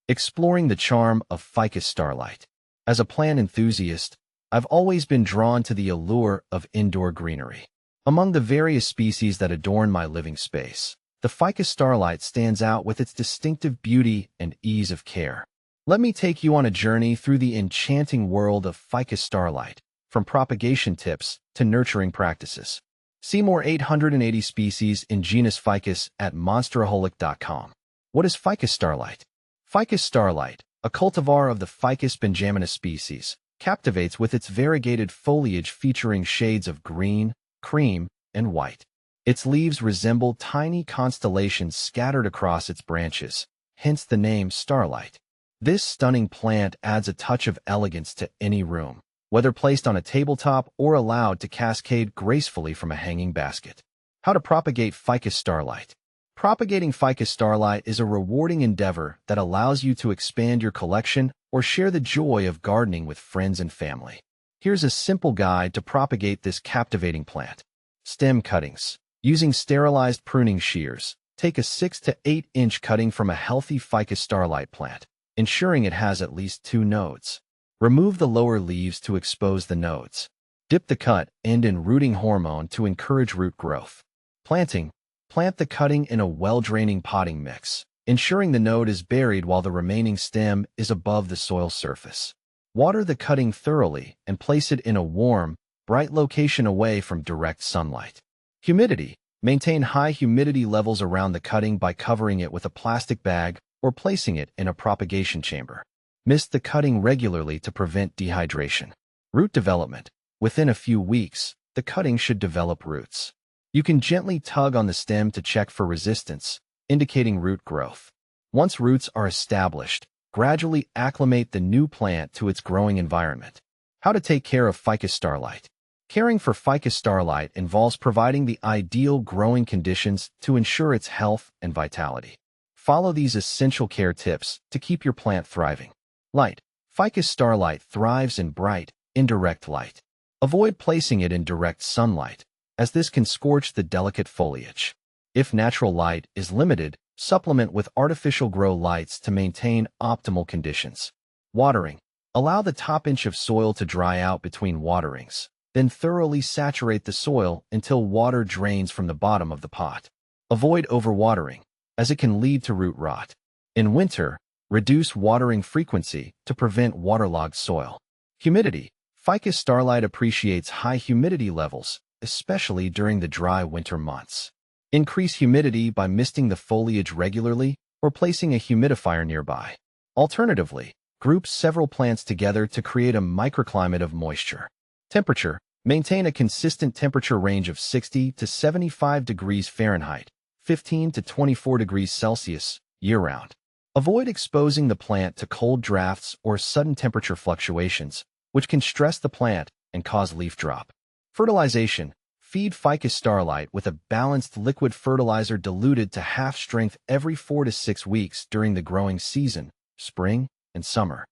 Exploring the charm of Ficus Starlight. As a plant enthusiast, I've always been drawn to the allure of indoor greenery. Among the various species that adorn my living space, the Ficus Starlight stands out with its distinctive beauty and ease of care. Let me take you on a journey through the enchanting world of Ficus Starlight, from propagation tips to nurturing practices. See more 880 species in genus Ficus at monsteraholic.com. What is Ficus Starlight? Ficus Starlight, a cultivar of the Ficus benjaminus species, captivates with its variegated foliage featuring shades of green, cream, and white. Its leaves resemble tiny constellations scattered across its branches, hence the name Starlight. This stunning plant adds a touch of elegance to any room, whether placed on a tabletop or allowed to cascade gracefully from a hanging basket. How to propagate Ficus Starlight. Propagating Ficus Starlight is a rewarding endeavor that allows you to expand your collection or share the joy of gardening with friends and family. Here's a simple guide to propagate this captivating plant. Stem cuttings. Using sterilized pruning shears, take a 6 to 8 inch cutting from a healthy Ficus Starlight plant, ensuring it has at least 2 nodes. Remove the lower leaves to expose the nodes. Dip the cut end in rooting hormone to encourage root growth. Planting. Plant the cutting in a well-draining potting mix, ensuring the node is buried while the remaining stem is above the soil surface. Water the cutting thoroughly and place it in a warm, bright location away from direct sunlight. Humidity. Maintain high humidity levels around the cutting by covering it with a plastic bag or placing it in a propagation chamber. Mist the cutting regularly to prevent dehydration. Root development. Within a few weeks, the cutting should develop roots. You can gently tug on the stem to check for resistance, indicating root growth. Once roots are established, gradually acclimate the new plant to its growing environment. How to take care of Ficus Starlight. Caring for Ficus Starlight involves providing the ideal growing conditions to ensure its health and vitality. Follow these essential care tips to keep your plant thriving. Light. Ficus Starlight thrives in bright, indirect light. Avoid placing it in direct sunlight, as this can scorch the delicate foliage. If natural light is limited, supplement with artificial grow lights to maintain optimal conditions. Watering. Allow the top inch of soil to dry out between waterings, then thoroughly saturate the soil until water drains from the bottom of the pot. Avoid overwatering, as it can lead to root rot. In winter, reduce watering frequency to prevent waterlogged soil. Humidity. Ficus Starlight appreciates high humidity levels, especially during the dry winter months. Increase humidity by misting the foliage regularly or placing a humidifier nearby. Alternatively, group several plants together to create a microclimate of moisture. Temperature. Maintain a consistent temperature range of 60 to 75 degrees Fahrenheit, 15 to 24 degrees Celsius, year-round. Avoid exposing the plant to cold drafts or sudden temperature fluctuations, which can stress the plant and cause leaf drop. Fertilization. Feed Ficus Starlight with a balanced liquid fertilizer diluted to half strength every 4 to 6 weeks during the growing season, spring and summer.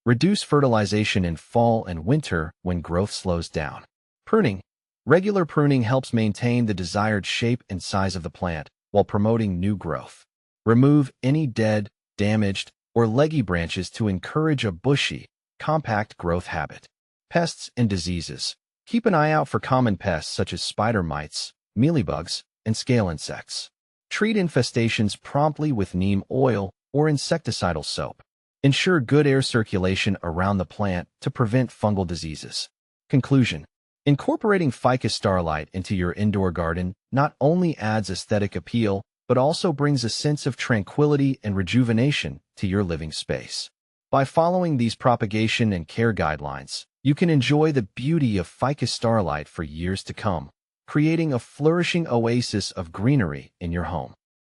Reduce fertilization in fall and winter when growth slows down. Pruning. Regular pruning helps maintain the desired shape and size of the plant while promoting new growth. Remove any dead, damaged, or leggy branches to encourage a bushy, compact growth habit. Pests and diseases. Keep an eye out for common pests such as spider mites, mealybugs, and scale insects. Treat infestations promptly with neem oil or insecticidal soap. Ensure good air circulation around the plant to prevent fungal diseases. Conclusion. Incorporating Ficus Starlight into your indoor garden not only adds aesthetic appeal, but also brings a sense of tranquility and rejuvenation to your living space. By following these propagation and care guidelines, you can enjoy the beauty of Ficus Starlight for years to come, creating a flourishing oasis of greenery in your home.